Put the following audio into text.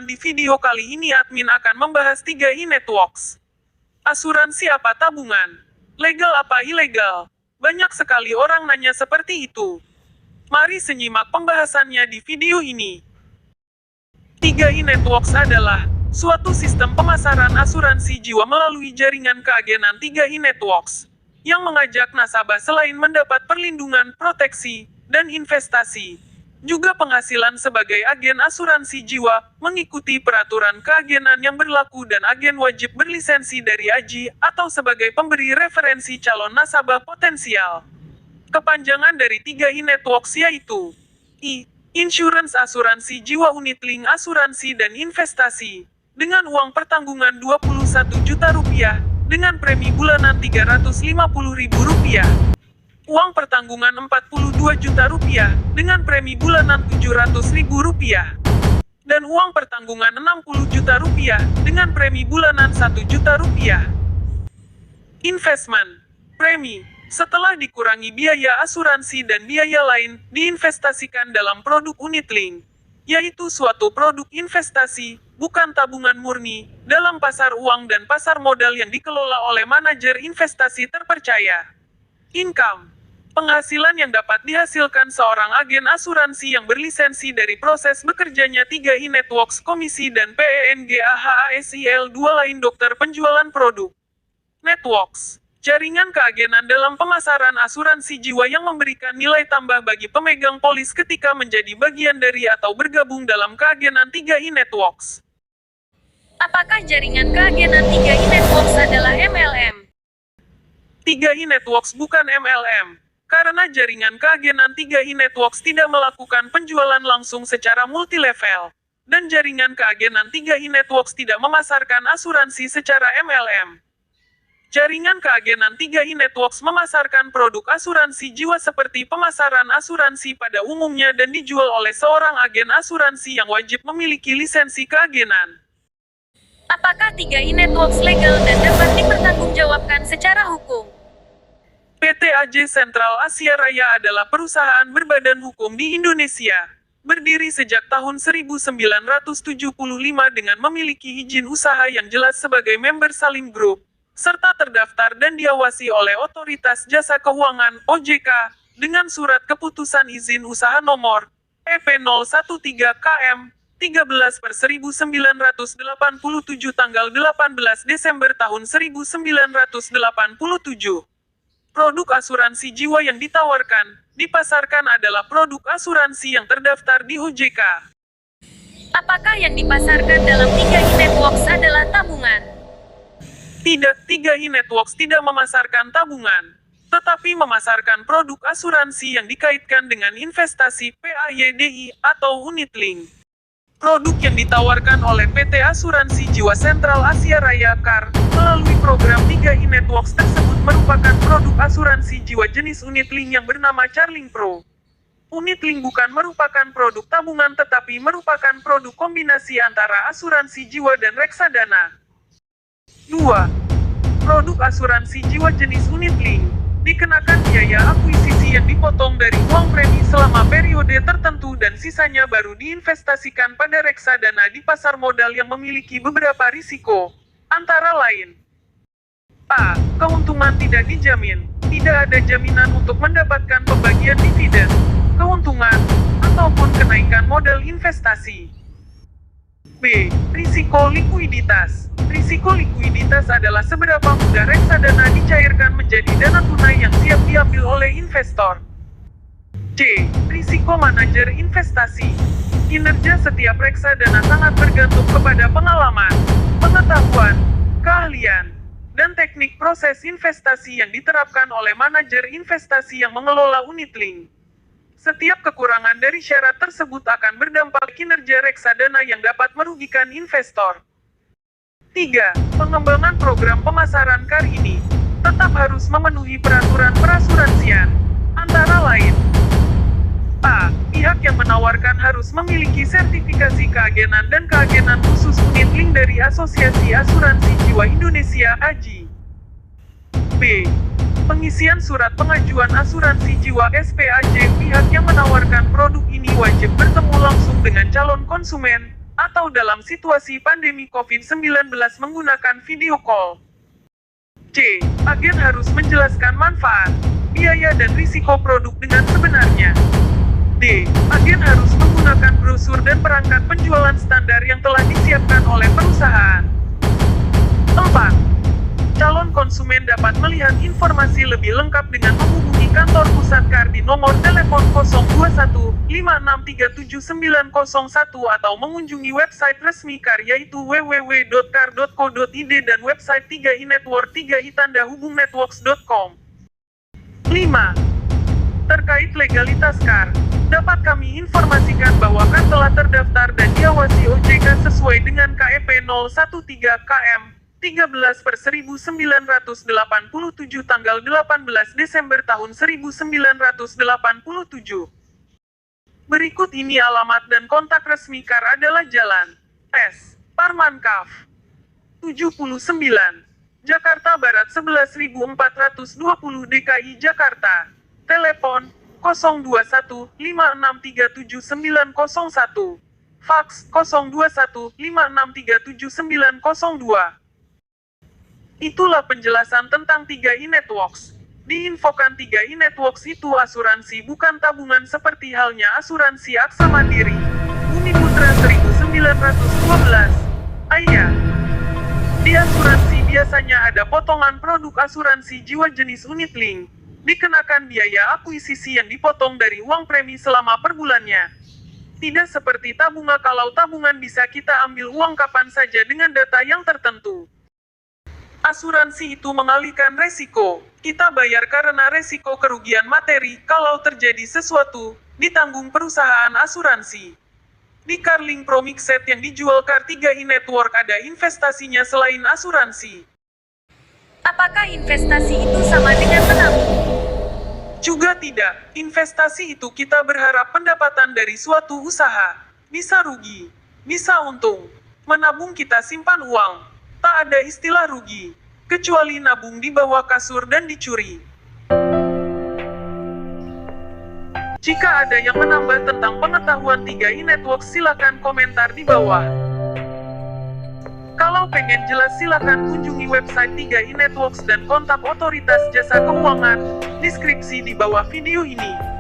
teman-teman, di video kali ini admin akan membahas 3i Networks. Asuransi apa tabungan? Legal apa ilegal? Banyak sekali orang nanya seperti itu. Mari senyimak pembahasannya di video ini. 3i Networks adalah suatu sistem pemasaran asuransi jiwa melalui jaringan keagenan 3i Networks, yang mengajak nasabah selain mendapat perlindungan, proteksi, dan investasi, juga penghasilan sebagai agen asuransi jiwa, mengikuti peraturan keagenan yang berlaku dan agen wajib berlisensi dari AJI, atau sebagai pemberi referensi calon nasabah potensial. Kepanjangan dari 3i Networks yaitu I. Insurance asuransi jiwa, unit link asuransi dan investasi, dengan uang pertanggungan Rp21 juta, dengan premi bulanan Rp350.000. Uang pertanggungan Rp42 juta, dengan premi bulanan Rp700.000. Dan uang pertanggungan Rp60 juta, dengan premi bulanan Rp1 juta. Investment. Premi, setelah dikurangi biaya asuransi dan biaya lain, diinvestasikan dalam produk unit link, yaitu suatu produk investasi, bukan tabungan murni, dalam pasar uang dan pasar modal yang dikelola oleh manajer investasi terpercaya. Income. Penghasilan yang dapat dihasilkan seorang agen asuransi yang berlisensi dari proses bekerjanya 3i Networks, komisi dan PENGAHASIL 2 lain dokter penjualan produk. Networks. Jaringan keagenan dalam pemasaran asuransi jiwa yang memberikan nilai tambah bagi pemegang polis ketika menjadi bagian dari atau bergabung dalam keagenan 3i Networks. Apakah jaringan keagenan 3i Networks adalah MLM? 3i Networks bukan MLM. Karena jaringan keagenan 3i Networks tidak melakukan penjualan langsung secara multilevel, dan jaringan keagenan 3i Networks tidak memasarkan asuransi secara MLM. Jaringan keagenan 3i Networks memasarkan produk asuransi jiwa seperti pemasaran asuransi pada umumnya dan dijual oleh seorang agen asuransi yang wajib memiliki lisensi keagenan. Apakah 3i Networks legal dan dapat dipertanggungjawabkan secara hukum? PT AJ Sentral Asia Raya adalah perusahaan berbadan hukum di Indonesia, berdiri sejak tahun 1975 dengan memiliki izin usaha yang jelas sebagai member Salim Group, serta terdaftar dan diawasi oleh Otoritas Jasa Keuangan (OJK) dengan surat keputusan izin usaha nomor EP013-KM 13/1987 tanggal 18 Desember tahun 1987. Produk asuransi jiwa yang ditawarkan, dipasarkan adalah produk asuransi yang terdaftar di OJK. Apakah yang dipasarkan dalam 3i Networks adalah tabungan? Tidak, 3i Networks tidak memasarkan tabungan, tetapi memasarkan produk asuransi yang dikaitkan dengan investasi PAYDI atau unit link. Produk yang ditawarkan oleh PT Asuransi Jiwa Sentral Asia Raya (KAR) melalui program 3i Networks tersebut merupakan produk asuransi jiwa jenis unit link yang bernama Carling Pro. Unit link bukan merupakan produk tabungan tetapi merupakan produk kombinasi antara asuransi jiwa dan reksadana. 2. Produk asuransi jiwa jenis unit link dikenakan biaya akuisisi yang dipotong dari uang premi selama periode tertentu dan sisanya baru diinvestasikan pada reksadana di pasar modal yang memiliki beberapa risiko, antara lain: A. Keuntungan tidak dijamin. Tidak ada jaminan untuk mendapatkan pembagian dividen, keuntungan, ataupun kenaikan modal investasi. B. Risiko likuiditas. Risiko likuiditas adalah seberapa mudah reksadana dicairkan menjadi dana tunai yang siap diambil oleh investor. C. Risiko manajer investasi. Kinerja setiap reksadana sangat bergantung kepada pengalaman, pengetahuan, keahlian, dan teknik proses investasi yang diterapkan oleh manajer investasi yang mengelola unit link. Setiap kekurangan dari syarat tersebut akan berdampak kinerja reksadana yang dapat merugikan investor. 3. Pengembangan program pemasaran KAR ini tetap harus memenuhi peraturan perasuransian, antara lain: A. Pihak yang menawarkan harus memiliki sertifikasi keagenan dan keagenan khusus unit link dari Asosiasi Asuransi Jiwa Indonesia (AJI). B. Pengisian surat pengajuan asuransi jiwa (SPAJ). Pihak yang menawarkan produk ini wajib bertemu langsung dengan calon konsumen atau dalam situasi pandemi COVID-19 menggunakan video call. C. Agen harus menjelaskan manfaat, biaya dan risiko produk dengan sebenarnya. D. Agen harus menggunakan brosur dan perangkat penjualan standar yang telah disiapkan oleh perusahaan. 4. Calon konsumen dapat melihat informasi lebih lengkap dengan menghubungi kantor pusat KAR di nomor telepon 021-5637901 atau mengunjungi website resmi KAR yaitu www.kar.co.id dan website 3i Network 3i tanda hubung networks.com. 5. Terkait legalitas KAR, dapat kami informasikan bahwa KAR telah terdaftar dan diawasi OJK sesuai dengan KEP 013 KM 13/1987 tanggal 18 Desember tahun 1987. Berikut ini alamat dan kontak resmi KAR adalah Jalan S. Parman Kaf 79, Jakarta Barat 11420 DKI Jakarta. Telepon 021-5637901. Faks 021-5637902. Itulah penjelasan tentang 3i Networks. Diinfokan 3i Networks itu asuransi bukan tabungan seperti halnya asuransi Aksa Mandiri, Bumi Putra 1912. Ayah. Di asuransi biasanya ada potongan produk asuransi jiwa jenis unit link. Dikenakan biaya akuisisi yang dipotong dari uang premi selama per bulannya. Tidak seperti tabungan, kalau tabungan bisa kita ambil uang kapan saja dengan data yang tertentu. Asuransi itu mengalihkan resiko. Kita bayar karena resiko kerugian materi, kalau terjadi sesuatu, ditanggung perusahaan asuransi. Di Carlink Promixet yang dijual KAR 3i Network ada investasinya selain asuransi. Apakah investasi itu sama dengan menabung? Juga tidak. Investasi itu kita berharap pendapatan dari suatu usaha. Bisa rugi, bisa untung. Menabung kita simpan uang. Tak ada istilah rugi, kecuali nabung di bawah kasur dan dicuri. Jika ada yang menambah tentang pengetahuan 3i Network silakan komentar di bawah. Kalau pengen jelas silakan kunjungi website 3i Networks dan kontak otoritas jasa keuangan, deskripsi di bawah video ini.